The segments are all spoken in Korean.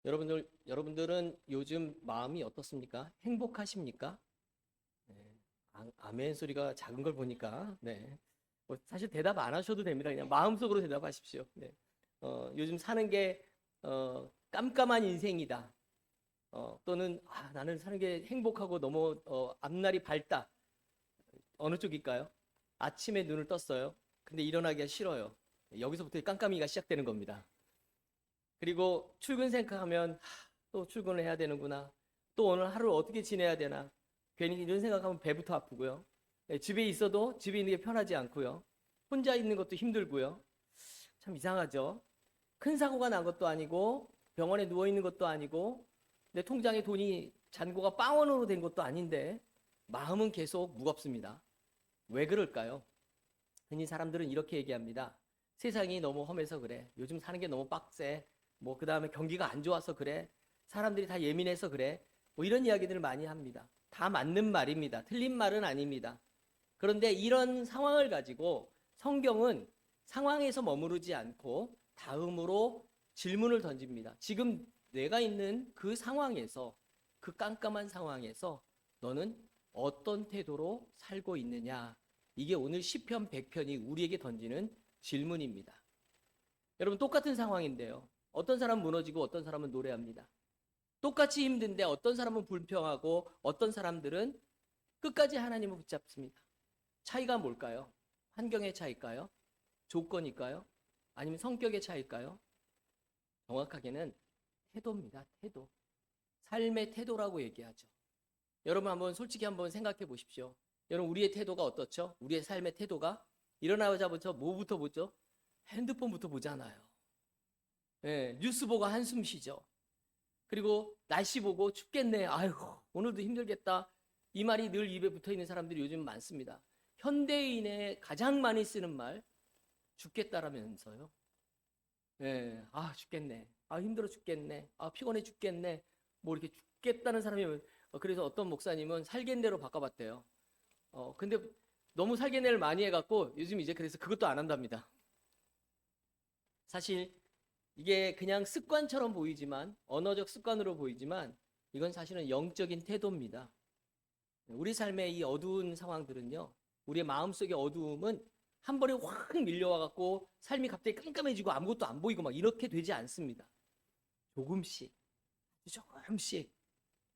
여러분들은 요즘 마음이 어떻습니까? 행복하십니까? 네. 아멘 소리가 작은 걸 보니까, 네. 뭐 사실 대답 안 하셔도 됩니다. 그냥 마음속으로 대답하십시오. 네. 요즘 사는 게, 깜깜한 인생이다. 또는, 나는 사는 게 행복하고 너무, 앞날이 밝다. 어느 쪽일까요? 아침에 눈을 떴어요. 근데 일어나기가 싫어요. 여기서부터 깜깜이가 시작되는 겁니다. 그리고 출근 생각하면 또 출근을 해야 되는구나. 또 오늘 하루 어떻게 지내야 되나. 괜히 이런 생각하면 배부터 아프고요. 네, 집에 있어도 집에 있는 게 편하지 않고요. 혼자 있는 것도 힘들고요. 참 이상하죠. 큰 사고가 난 것도 아니고 병원에 누워 있는 것도 아니고 내 통장에 돈이 잔고가 빵원으로 된 것도 아닌데 마음은 계속 무겁습니다. 왜 그럴까요? 흔히 사람들은 이렇게 얘기합니다. 세상이 너무 험해서 그래. 요즘 사는 게 너무 빡세. 뭐, 그 다음에 경기가 안 좋아서 그래. 사람들이 다 예민해서 그래. 뭐, 이런 이야기들을 많이 합니다. 다 맞는 말입니다. 틀린 말은 아닙니다. 그런데 이런 상황을 가지고 성경은 상황에서 머무르지 않고 다음으로 질문을 던집니다. 지금 내가 있는 그 상황에서, 그 깜깜한 상황에서 너는 어떤 태도로 살고 있느냐? 이게 오늘 시편 100편이 우리에게 던지는 질문입니다. 여러분 똑같은 상황인데요. 어떤 사람은 무너지고 어떤 사람은 노래합니다. 똑같이 힘든데 어떤 사람은 불평하고 어떤 사람들은 끝까지 하나님을 붙잡습니다. 차이가 뭘까요? 환경의 차이일까요? 조건일까요? 아니면 성격의 차이일까요? 정확하게는 태도입니다. 태도. 삶의 태도라고 얘기하죠. 여러분 솔직히 한번 생각해 보십시오. 여러분 우리의 태도가 어떻죠? 우리의 삶의 태도가 일어나자부터 뭐부터 보죠? 핸드폰부터 보잖아요. 예, 뉴스 보고 한숨 쉬죠. 그리고 날씨 보고 춥겠네. 아이고 오늘도 힘들겠다. 이 말이 늘 입에 붙어 있는 사람들이 요즘 많습니다. 현대인의 가장 많이 쓰는 말 죽겠다라면서요. 예, 죽겠네. 힘들어 죽겠네. 피곤해 죽겠네. 뭐 이렇게 죽겠다는 사람이 그래서 어떤 목사님은 살겠네로 바꿔봤대요. 근데 너무 살겠네를 많이 해갖고 요즘 이제 그래서 그것도 안 한답니다. 사실 이게 그냥 습관처럼 보이지만 언어적 습관으로 보이지만 이건 사실은 영적인 태도입니다. 우리 삶의 이 어두운 상황들은요. 우리의 마음속의 어두움은 한 번에 확 밀려와갖고 삶이 갑자기 깜깜해지고 아무것도 안 보이고 막 이렇게 되지 않습니다. 조금씩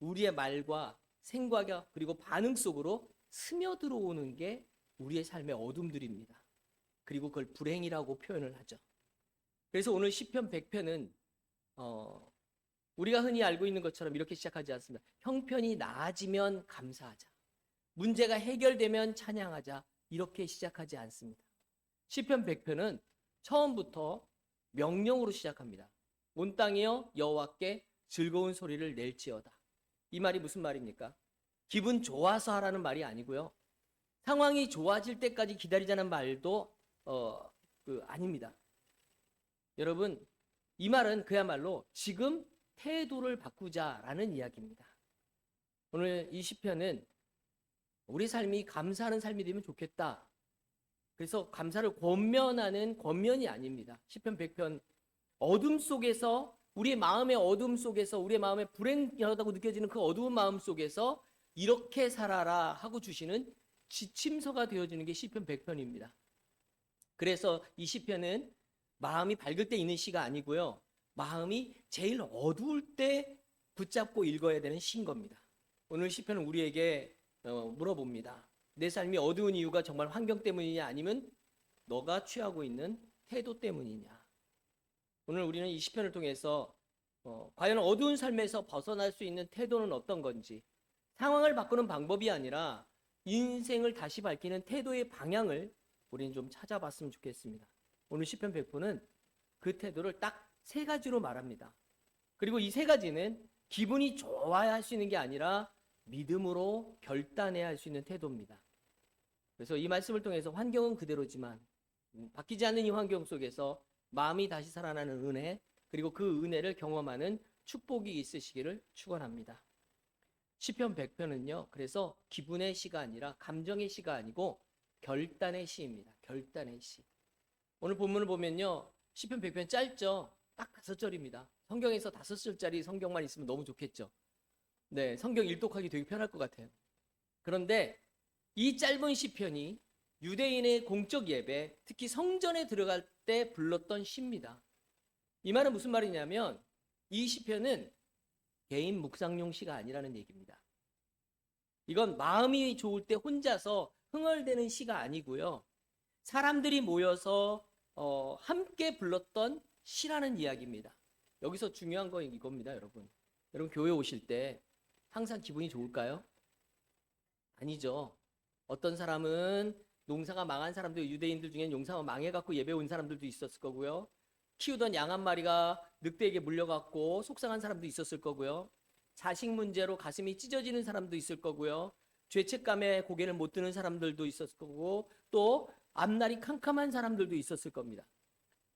우리의 말과 생각과 그리고 반응 속으로 스며들어오는 게 우리의 삶의 어둠들입니다. 그리고 그걸 불행이라고 표현을 하죠. 그래서 오늘 시편 100편은 우리가 흔히 알고 있는 것처럼 이렇게 시작하지 않습니다. 형편이 나아지면 감사하자. 문제가 해결되면 찬양하자. 이렇게 시작하지 않습니다. 시편 100편은 처음부터 명령으로 시작합니다. 온 땅이여 여호와께 즐거운 소리를 낼지어다. 이 말이 무슨 말입니까? 기분 좋아서 하라는 말이 아니고요. 상황이 좋아질 때까지 기다리자는 말도 아닙니다. 여러분 이 말은 그야말로 지금 태도를 바꾸자라는 이야기입니다. 오늘 이 시편은 우리 삶이 감사하는 삶이 되면 좋겠다. 그래서 감사를 권면하는 권면이 아닙니다. 시편 100편 어둠 속에서 우리의 마음의 어둠 속에서 우리의 마음에 불행하다고 느껴지는 그 어두운 마음 속에서 이렇게 살아라 하고 주시는 지침서가 되어지는 게 시편 100편입니다. 그래서 이 시편은 마음이 밝을 때 있는 시가 아니고요. 마음이 제일 어두울 때 붙잡고 읽어야 되는 시인 겁니다. 오늘 시편은 우리에게 물어봅니다. 내 삶이 어두운 이유가 정말 환경 때문이냐 아니면 너가 취하고 있는 태도 때문이냐. 오늘 우리는 이 시편을 통해서 과연 어두운 삶에서 벗어날 수 있는 태도는 어떤 건지 상황을 바꾸는 방법이 아니라 인생을 다시 밝히는 태도의 방향을 우리는 좀 찾아봤으면 좋겠습니다. 오늘 시편 100편은 그 태도를 딱 세 가지로 말합니다. 그리고 이 세 가지는 기분이 좋아야 할 수 있는 게 아니라 믿음으로 결단해야 할 수 있는 태도입니다. 그래서 이 말씀을 통해서 환경은 그대로지만 바뀌지 않는 이 환경 속에서 마음이 다시 살아나는 은혜 그리고 그 은혜를 경험하는 축복이 있으시기를 축원합니다. 시편 100편은요. 그래서 기분의 시가 아니라 감정의 시가 아니고 결단의 시입니다. 결단의 시. 오늘 본문을 보면요. 시편 100편 짧죠. 딱 5절입니다. 성경에서 5절짜리 성경만 있으면 너무 좋겠죠. 네, 성경 일독하기 되게 편할 것 같아요. 그런데 이 짧은 시편이 유대인의 공적 예배, 특히 성전에 들어갈 때 불렀던 시입니다. 이 말은 무슨 말이냐면 이 시편은 개인 묵상용 시가 아니라는 얘기입니다. 이건 마음이 좋을 때 혼자서 흥얼대는 시가 아니고요. 사람들이 모여서 함께 불렀던 시라는 이야기입니다. 여기서 중요한 건 이겁니다, 여러분. 여러분 교회 오실 때 항상 기분이 좋을까요? 아니죠. 어떤 사람은 농사가 망한 사람들, 유대인들 중엔 농사가 망해갖고 예배 온 사람들도 있었을 거고요. 키우던 양 한 마리가 늑대에게 물려갖고 속상한 사람도 있었을 거고요. 자식 문제로 가슴이 찢어지는 사람도 있을 거고요. 죄책감에 고개를 못 드는 사람들도 있었을 거고, 또 앞날이 캄캄한 사람들도 있었을 겁니다.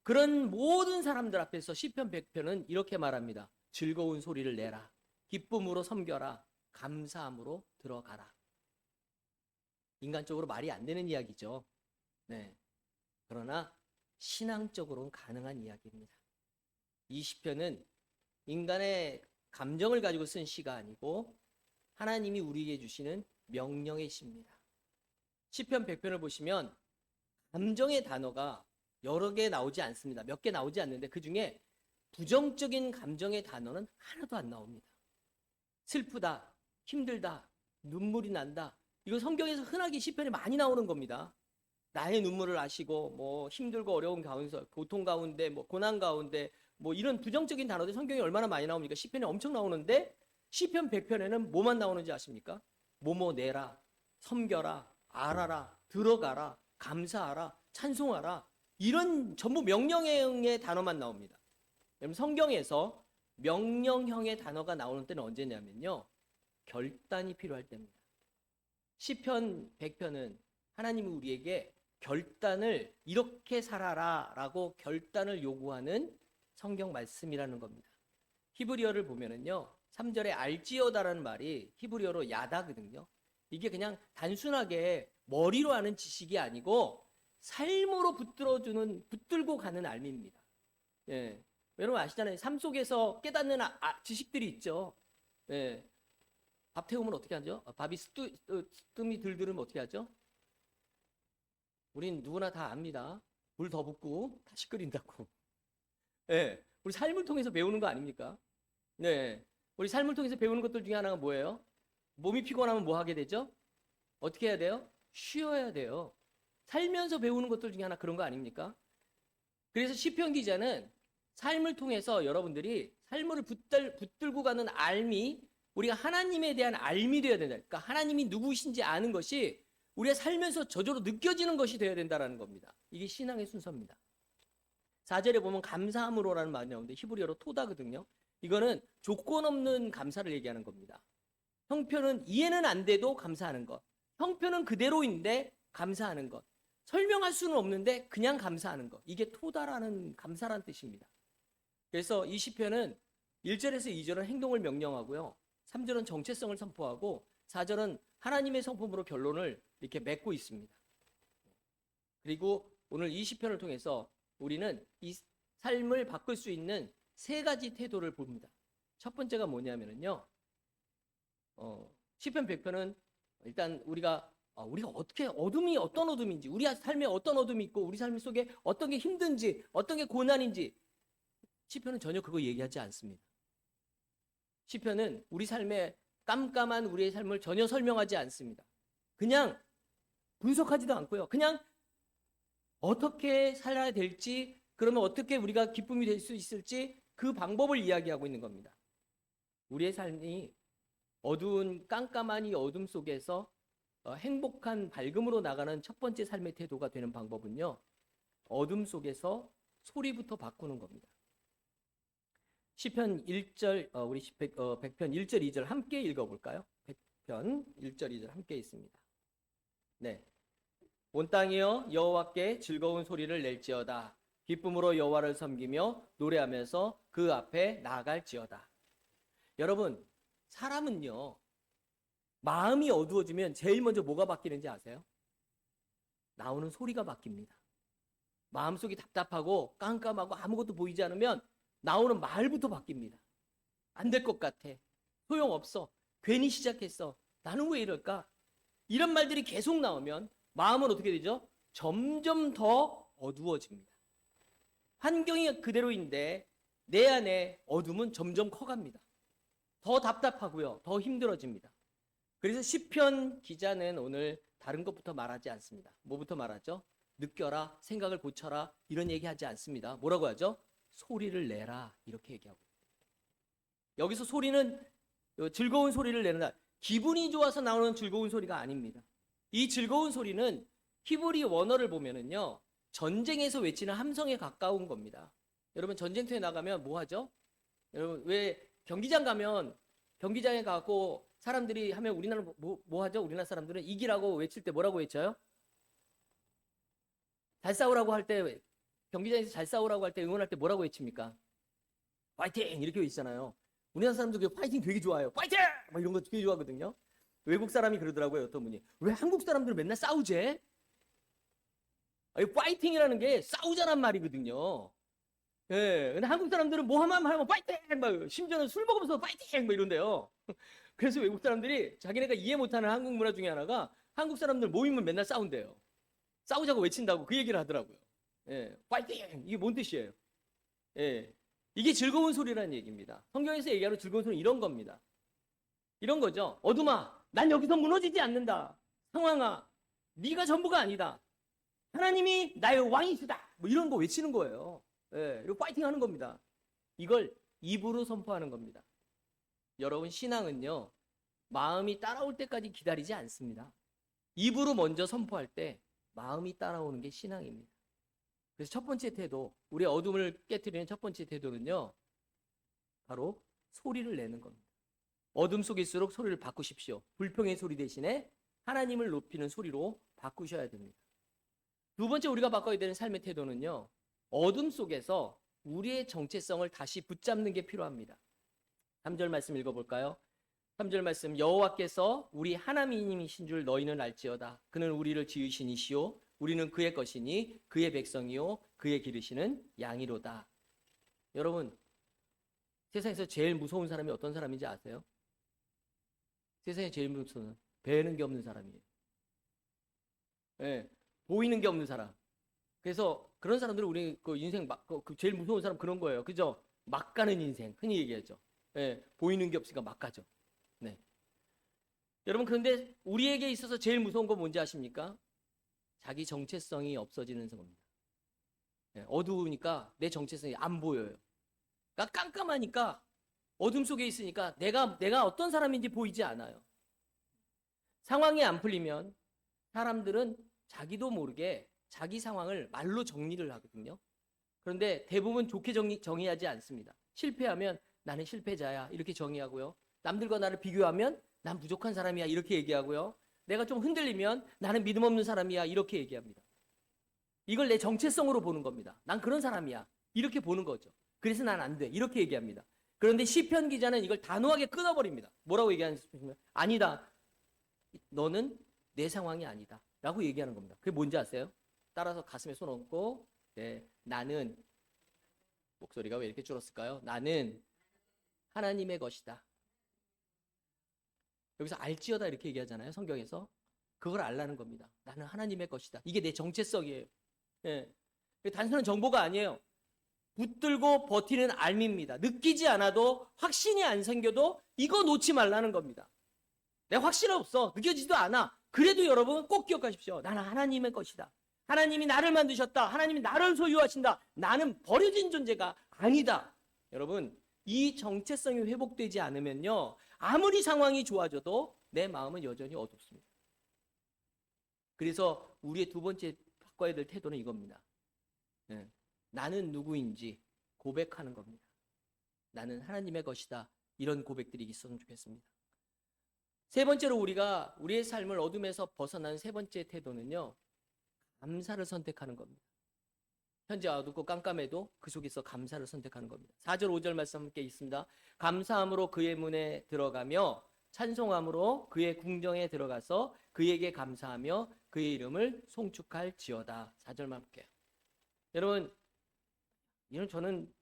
그런 모든 사람들 앞에서 시편 100편은 이렇게 말합니다. 즐거운 소리를 내라. 기쁨으로 섬겨라. 감사함으로 들어가라. 인간적으로 말이 안 되는 이야기죠. 네. 그러나 신앙적으로는 가능한 이야기입니다. 이 시편은 인간의 감정을 가지고 쓴 시가 아니고 하나님이 우리에게 주시는 명령의 시입니다. 시편 100편을 보시면 감정의 단어가 여러 개 나오지 않습니다. 몇 개 나오지 않는데 그 중에 부정적인 감정의 단어는 하나도 안 나옵니다. 슬프다, 힘들다, 눈물이 난다. 이거 성경에서 흔하게 시편에 많이 나오는 겁니다. 나의 눈물을 아시고 뭐 힘들고 어려운 가운데, 고통 가운데, 뭐 고난 가운데 뭐 이런 부정적인 단어들 성경에 얼마나 많이 나옵니까? 시편에 엄청 나오는데 시편 100편에는 뭐만 나오는지 아십니까? 뭐뭐 내라, 섬겨라, 알아라, 들어가라, 감사하라, 찬송하라. 이런 전부 명령형의 단어만 나옵니다. 여러분 성경에서 명령형의 단어가 나오는 때는 언제냐면요. 결단이 필요할 때입니다. 시편 100편은 하나님이 우리에게 결단을 이렇게 살아라 라고 결단을 요구하는 성경 말씀이라는 겁니다. 히브리어를 보면은요. 3절에 알지어다라는 말이 히브리어로 야다거든요. 이게 그냥 단순하게 머리로 하는 지식이 아니고 삶으로 붙들고 가는 알미입니다. 예. 여러분 아시잖아요. 삶 속에서 깨닫는 지식들이 있죠. 예. 밥 태우면 어떻게 하죠? 밥이 뜸이 들들으면 어떻게 하죠? 우린 누구나 다 압니다. 물 더 붓고 다시 끓인다고. 예. 우리 삶을 통해서 배우는 거 아닙니까? 네. 우리 삶을 통해서 배우는 것들 중에 하나가 뭐예요? 몸이 피곤하면 뭐 하게 되죠? 어떻게 해야 돼요? 쉬어야 돼요. 살면서 배우는 것들 중에 하나 그런 거 아닙니까? 그래서 시편 기자는 삶을 통해서 여러분들이 삶을 붙들고 가는 알미, 우리가 하나님에 대한 알미 되어야 된다. 그러니까 하나님이 누구신지 아는 것이 우리가 살면서 저절로 느껴지는 것이 되어야 된다는 겁니다. 이게 신앙의 순서입니다. 4절에 보면 감사함으로라는 말이 나오는데 히브리어로 토다거든요. 이거는 조건 없는 감사를 얘기하는 겁니다. 형편은 이해는 안 돼도 감사하는 것. 형편은 그대로인데 감사하는 것. 설명할 수는 없는데 그냥 감사하는 것. 이게 토다라는 감사라는 뜻입니다. 그래서 이 시편은 1절에서 2절은 행동을 명령하고요. 3절은 정체성을 선포하고 4절은 하나님의 성품으로 결론을 이렇게 맺고 있습니다. 그리고 오늘 이 시편을 통해서 우리는 이 삶을 바꿀 수 있는 3가지 태도를 봅니다. 첫 번째가 뭐냐면요. 시편 100편은 일단 우리가 어떻게 어둠이 어떤 어둠인지, 우리 삶에 어떤 어둠이 있고 우리 삶 속에 어떤 게 힘든지, 어떤 게 고난인지 시편은 전혀 그거 얘기하지 않습니다. 시편은 우리 삶에 깜깜한 우리의 삶을 전혀 설명하지 않습니다. 그냥 분석하지도 않고요. 그냥 어떻게 살아야 될지, 그러면 어떻게 우리가 기쁨이 될 수 있을지 그 방법을 이야기하고 있는 겁니다. 우리의 삶이 어두운 깜깜한 이 어둠 속에서 행복한 밝음으로 나가는 첫 번째 삶의 태도가 되는 방법은요. 어둠 속에서 소리부터 바꾸는 겁니다. 시편 1절, 우리 100편 1절 2절 함께 읽어볼까요? 100편 1절 2절 함께 있습니다. 네. 온 땅이여 여호와께 즐거운 소리를 낼지어다. 기쁨으로 여호와를 섬기며 노래하면서 그 앞에 나아갈지어다. 여러분, 사람은요. 마음이 어두워지면 제일 먼저 뭐가 바뀌는지 아세요? 나오는 소리가 바뀝니다. 마음속이 답답하고 깜깜하고 아무것도 보이지 않으면 나오는 말부터 바뀝니다. 안 될 것 같아. 소용없어. 괜히 시작했어. 나는 왜 이럴까? 이런 말들이 계속 나오면 마음은 어떻게 되죠? 점점 더 어두워집니다. 환경이 그대로인데 내 안에 어둠은 점점 커갑니다. 더 답답하고요. 더 힘들어집니다. 그래서 시편 기자는 오늘 다른 것부터 말하지 않습니다. 뭐부터 말하죠? 느껴라, 생각을 고쳐라 이런 얘기하지 않습니다. 뭐라고 하죠? 소리를 내라 이렇게 얘기하고 여기서 소리는 즐거운 소리를 내는다. 기분이 좋아서 나오는 즐거운 소리가 아닙니다. 이 즐거운 소리는 히브리 원어를 보면은요 전쟁에서 외치는 함성에 가까운 겁니다. 여러분 전쟁터에 나가면 뭐 하죠? 여러분 왜 경기장 가면 경기장에 가고 사람들이 하면 우리나라 뭐 하죠? 우리나라 사람들은 이기라고 외칠 때 뭐라고 외쳐요? 잘 싸우라고 할 때 경기장에서 잘 싸우라고 할 때 응원할 때 뭐라고 외칩니까? 파이팅 이렇게 외치잖아요. 우리나라 사람들 파이팅 되게 좋아해요. 파이팅! 막 이런 거 되게 좋아하거든요. 외국 사람이 그러더라고요. 어떤 분이. 왜 한국 사람들은 맨날 싸우지? 아니, 파이팅이라는 게 싸우자란 말이거든요. 예. 근데 한국 사람들은 뭐 하면 파이팅! 막 심지어는 술 먹으면서 파이팅! 막 이런데요. 그래서 외국 사람들이 자기네가 이해 못하는 한국 문화 중에 하나가 한국 사람들 모이면 맨날 싸운대요. 싸우자고 외친다고 그 얘기를 하더라고요. 예. 파이팅! 이게 뭔 뜻이에요? 예. 이게 즐거운 소리라는 얘기입니다. 성경에서 얘기하는 즐거운 소리는 이런 겁니다. 이런 거죠. 어둠아, 난 여기서 무너지지 않는다. 상황아, 네가 전부가 아니다. 하나님이 나의 왕이시다. 뭐 이런 거 외치는 거예요. 예, 그리고 파이팅 하는 겁니다. 이걸 입으로 선포하는 겁니다. 여러분 신앙은요. 마음이 따라올 때까지 기다리지 않습니다. 입으로 먼저 선포할 때 마음이 따라오는 게 신앙입니다. 그래서 첫 번째 태도, 우리의 어둠을 깨트리는 첫 번째 태도는요. 바로 소리를 내는 겁니다. 어둠 속일수록 소리를 바꾸십시오. 불평의 소리 대신에 하나님을 높이는 소리로 바꾸셔야 됩니다. 두 번째 우리가 바꿔야 되는 삶의 태도는요. 어둠 속에서 우리의 정체성을 다시 붙잡는 게 필요합니다. 3절 말씀 읽어볼까요? 3절 말씀 여호와께서 우리 하나님이신 줄 너희는 알지어다. 그는 우리를 지으신 이시오. 우리는 그의 것이니 그의 백성이요 그의 기르시는 양이로다. 여러분 세상에서 제일 무서운 사람이 어떤 사람인지 아세요? 세상에 제일 무서운 배는 게 없는 사람이에요. 예, 보이는 게 없는 사람. 그래서 그런 사람들은 우리 그 인생 그 제일 무서운 사람 그런 거예요. 그죠? 막 가는 인생 흔히 얘기하죠. 예, 보이는 게 없으니까 막 가죠. 네. 여러분 그런데 우리에게 있어서 제일 무서운 건 뭔지 아십니까? 자기 정체성이 없어지는 겁니다. 예, 어두우니까 내 정체성이 안 보여요. 그러니까 깜깜하니까 어둠 속에 있으니까 내가 어떤 사람인지 보이지 않아요. 상황이 안 풀리면 사람들은 자기도 모르게 자기 상황을 말로 정리를 하거든요. 그런데 대부분 좋게 정의하지 않습니다. 실패하면 나는 실패자야 이렇게 정의하고요. 남들과 나를 비교하면 난 부족한 사람이야 이렇게 얘기하고요. 내가 좀 흔들리면 나는 믿음 없는 사람이야 이렇게 얘기합니다. 이걸 내 정체성으로 보는 겁니다. 난 그런 사람이야 이렇게 보는 거죠. 그래서 난 안 돼 이렇게 얘기합니다. 그런데 시편 기자는 이걸 단호하게 끊어버립니다. 뭐라고 얘기하냐면 아니다. 너는 내 상황이 아니다 라고 얘기하는 겁니다. 그게 뭔지 아세요? 따라서 가슴에 손 얹고 네, 나는 목소리가 왜 이렇게 줄었을까요? 나는 하나님의 것이다. 여기서 알지어다 이렇게 얘기하잖아요. 성경에서. 그걸 알라는 겁니다. 나는 하나님의 것이다. 이게 내 정체성이에요. 예. 단순한 정보가 아니에요. 붙들고 버티는 알미입니다. 느끼지 않아도 확신이 안 생겨도 이거 놓지 말라는 겁니다. 내 확신 없어. 느껴지지도 않아. 그래도 여러분 꼭 기억하십시오. 나는 하나님의 것이다. 하나님이 나를 만드셨다. 하나님이 나를 소유하신다. 나는 버려진 존재가 아니다. 여러분 이 정체성이 회복되지 않으면요. 아무리 상황이 좋아져도 내 마음은 여전히 어둡습니다. 그래서 우리의 두 번째 바꿔야 될 태도는 이겁니다. 네. 나는 누구인지 고백하는 겁니다. 나는 하나님의 것이다. 이런 고백들이 있었으면 좋겠습니다. 세 번째로 우리가 우리의 삶을 어둠에서 벗어나는 세 번째 태도는요. 감사를 선택하는 겁니다. 현재 어둡고 깜깜해도 그 속에서 감사를 선택하는 겁니다. 4절 5절 말씀 함께 있습니다. 감사함으로 그의 문에 들어가며 찬송함으로 그의 궁정에 들어가서 그에게 감사하며 그의 이름을 송축할지어다. 4절만 볼게요. 여러분 이런 저는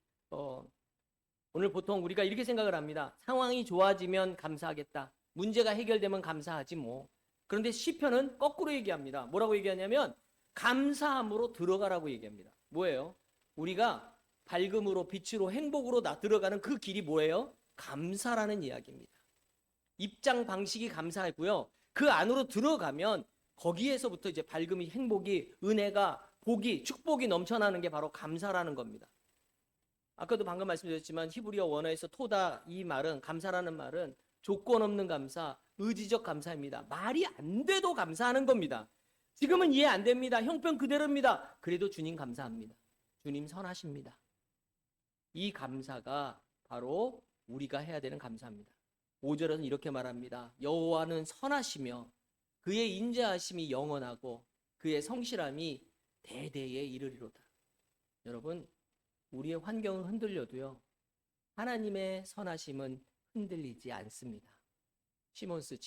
오늘 보통 우리가 이렇게 생각을 합니다. 상황이 좋아지면 감사하겠다. 문제가 해결되면 감사하지 뭐. 그런데 시편은 거꾸로 얘기합니다. 뭐라고 얘기하냐면 감사함으로 들어가라고 얘기합니다. 뭐예요? 우리가 밝음으로 빛으로 행복으로 들어가는 그 길이 뭐예요? 감사라는 이야기입니다. 입장 방식이 감사했고요. 그 안으로 들어가면 거기에서부터 이제 밝음이, 행복이, 은혜가, 복이, 축복이 넘쳐나는 게 바로 감사라는 겁니다. 아까도 방금 말씀드렸지만 히브리어 원어에서 토다, 이 말은, 감사라는 말은 조건 없는 감사, 의지적 감사입니다. 말이 안 돼도 감사하는 겁니다. 지금은 이해 안 됩니다. 형편 그대로입니다. 그래도 주님 감사합니다. 주님 선하십니다. 이 감사가 바로 우리가 해야 되는 감사입니다. 5절은 이렇게 말합니다. 여호와는 선하시며 그의 인자하심이 영원하고 그의 성실함이 대대에 이르리로다. 여러분, 우리의 환경은 흔들려도요, 하나님의 선하심은 흔들리지 않습니다. 시몬스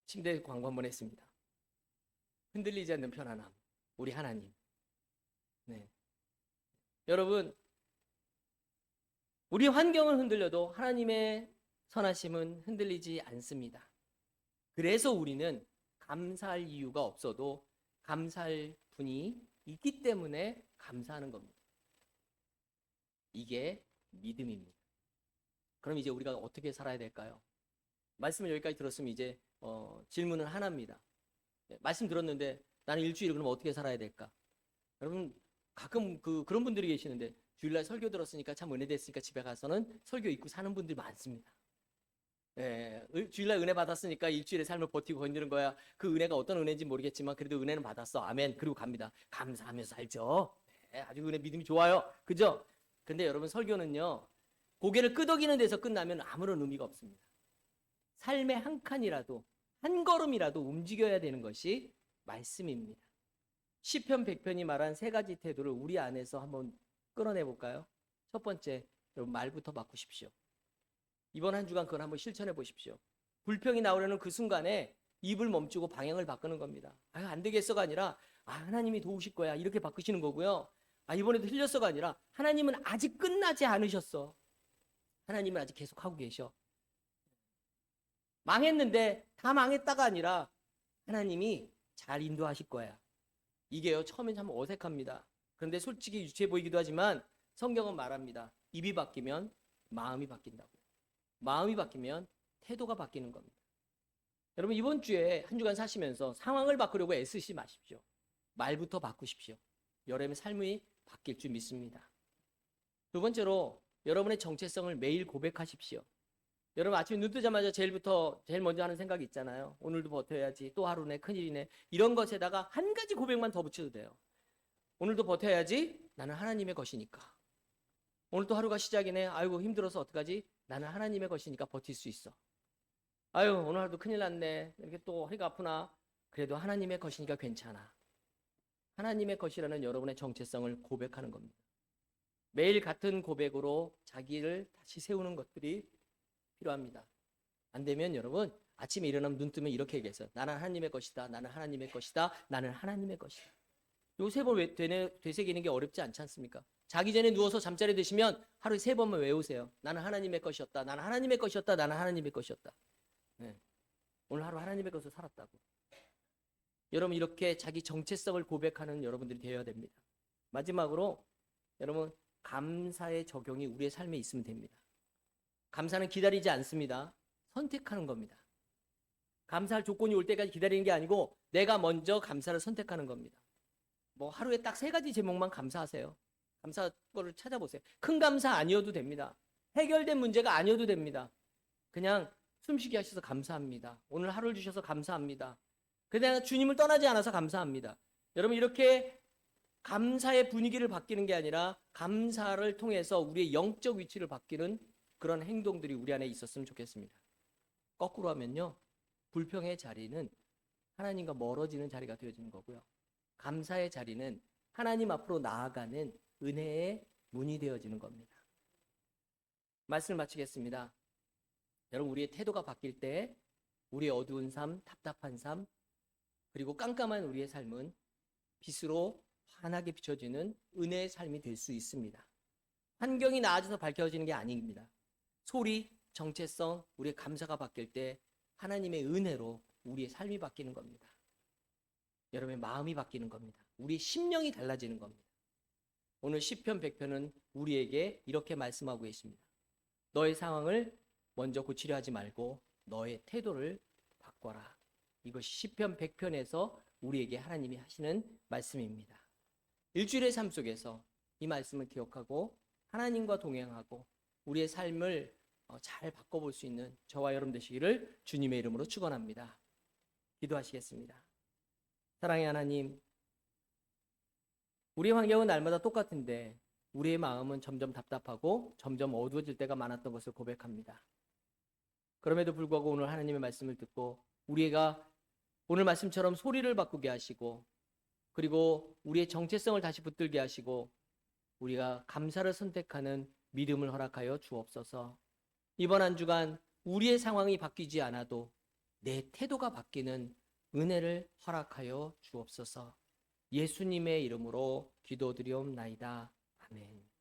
침대 광고 한번 했습니다. 흔들리지 않는 편안함, 우리 하나님. 네. 여러분, 우리 환경은 흔들려도 하나님의 선하심은 흔들리지 않습니다. 그래서 우리는 감사할 이유가 없어도 감사할 분이 있기 때문에 감사하는 겁니다. 이게 믿음입니다. 그럼 이제 우리가 어떻게 살아야 될까요? 말씀을 여기까지 들었으면 이제 질문은 하나입니다. 말씀 들었는데 나는 일주일 그럼 어떻게 살아야 될까? 여러분, 가끔 그런 분들이 계시는데 주일날 설교 들었으니까 참 은혜 됐으니까 집에 가서는 설교 읽고 사는 분들 많습니다. 주일날 은혜 받았으니까 일주일의 삶을 버티고 건드는 거야. 그 은혜가 어떤 은혜인지 모르겠지만 그래도 은혜는 받았어. 아멘. 그리고 갑니다. 감사하면서 살죠. 아주 은혜 믿음이 좋아요. 그죠? 근데 여러분, 설교는요, 고개를 끄덕이는 데서 끝나면 아무런 의미가 없습니다. 삶의 한 칸이라도, 한 걸음이라도 움직여야 되는 것이 말씀입니다. 시편 100편이 말한 세 가지 태도를 우리 안에서 한번 끌어내 볼까요? 첫 번째, 여러분, 말부터 바꾸십시오. 이번 한 주간 그걸 한번 실천해 보십시오. 불평이 나오려는 그 순간에 입을 멈추고 방향을 바꾸는 겁니다. 안 되겠어가 아니라 하나님이 도우실 거야, 이렇게 바꾸시는 거고요. 이번에도 틀렸어가 아니라 하나님은 아직 끝나지 않으셨어. 하나님은 아직 계속 하고 계셔. 망했는데 다 망했다가 아니라 하나님이 잘 인도하실 거야. 이게요, 처음엔 참 어색합니다. 그런데 솔직히 유치해 보이기도 하지만 성경은 말합니다. 입이 바뀌면 마음이 바뀐다고. 마음이 바뀌면 태도가 바뀌는 겁니다. 여러분, 이번 주에 한 주간 사시면서 상황을 바꾸려고 애쓰지 마십시오. 말부터 바꾸십시오. 여러분의 삶이 바뀔 줄 믿습니다. 두 번째로, 여러분의 정체성을 매일 고백하십시오. 여러분, 아침에 눈 뜨자마자 제일 먼저 하는 생각이 있잖아요. 오늘도 버텨야지, 또 하루네, 큰일이네. 이런 것에다가 한 가지 고백만 더 붙여도 돼요. 오늘도 버텨야지, 나는 하나님의 것이니까. 오늘 또 하루가 시작이네. 아이고, 힘들어서 어떡하지? 나는 하나님의 것이니까 버틸 수 있어. 아유, 오늘 하루도 큰일 났네. 이렇게 또 허리가 아프나? 그래도 하나님의 것이니까 괜찮아. 하나님의 것이라는 여러분의 정체성을 고백하는 겁니다. 매일 같은 고백으로 자기를 다시 세우는 것들이 필요합니다. 안 되면 여러분, 아침에 일어나면 눈 뜨면 이렇게 얘기해서 나는 하나님의 것이다. 나는 하나님의 것이다. 나는 하나님의 것이다. 요 세 번 되새기는 게 어렵지 않지 않습니까? 자기 전에 누워서 잠자리 드시면 하루에 3번만 외우세요. 나는 하나님의 것이었다. 나는 하나님의 것이었다. 나는 하나님의 것이었다. 네. 오늘 하루 하나님의 것을 살았다고. 여러분, 이렇게 자기 정체성을 고백하는 여러분들이 되어야 됩니다. 마지막으로, 여러분, 감사의 적용이 우리의 삶에 있으면 됩니다. 감사는 기다리지 않습니다. 선택하는 겁니다. 감사할 조건이 올 때까지 기다리는 게 아니고 내가 먼저 감사를 선택하는 겁니다. 하루에 딱 3가지 제목만 감사하세요. 감사 거를 찾아보세요. 큰 감사 아니어도 됩니다. 해결된 문제가 아니어도 됩니다. 그냥 숨쉬게 하셔서 감사합니다. 오늘 하루를 주셔서 감사합니다. 그냥 주님을 떠나지 않아서 감사합니다. 여러분, 이렇게 감사의 분위기를 바뀌는 게 아니라 감사를 통해서 우리의 영적 위치를 바뀌는 그런 행동들이 우리 안에 있었으면 좋겠습니다. 거꾸로 하면요, 불평의 자리는 하나님과 멀어지는 자리가 되어지는 거고요. 감사의 자리는 하나님 앞으로 나아가는 은혜의 문이 되어지는 겁니다. 말씀을 마치겠습니다. 여러분, 우리의 태도가 바뀔 때 우리의 어두운 삶, 답답한 삶, 그리고 깜깜한 우리의 삶은 빛으로 환하게 비춰지는 은혜의 삶이 될 수 있습니다. 환경이 나아져서 밝혀지는 게 아닙니다. 소리, 정체성, 우리의 감사가 바뀔 때 하나님의 은혜로 우리의 삶이 바뀌는 겁니다. 여러분의 마음이 바뀌는 겁니다. 우리의 심령이 달라지는 겁니다. 오늘 시편 100편은 우리에게 이렇게 말씀하고 있습니다. 너의 상황을 먼저 고치려 하지 말고 너의 태도를 바꿔라. 이것이 시편 100편에서 우리에게 하나님이 하시는 말씀입니다. 일주일의 삶 속에서 이 말씀을 기억하고 하나님과 동행하고 우리의 삶을 잘 바꿔볼 수 있는 저와 여러분 되시기를 주님의 이름으로 축원합니다. 기도하시겠습니다. 사랑의 하나님, 우리의 환경은 날마다 똑같은데 우리의 마음은 점점 답답하고 점점 어두워질 때가 많았던 것을 고백합니다. 그럼에도 불구하고 오늘 하나님의 말씀을 듣고 우리가 오늘 말씀처럼 소리를 바꾸게 하시고 그리고 우리의 정체성을 다시 붙들게 하시고 우리가 감사를 선택하는 믿음을 허락하여 주옵소서. 이번 한 주간 우리의 상황이 바뀌지 않아도 내 태도가 바뀌는 은혜를 허락하여 주옵소서. 예수님의 이름으로 기도드리옵나이다. 아멘.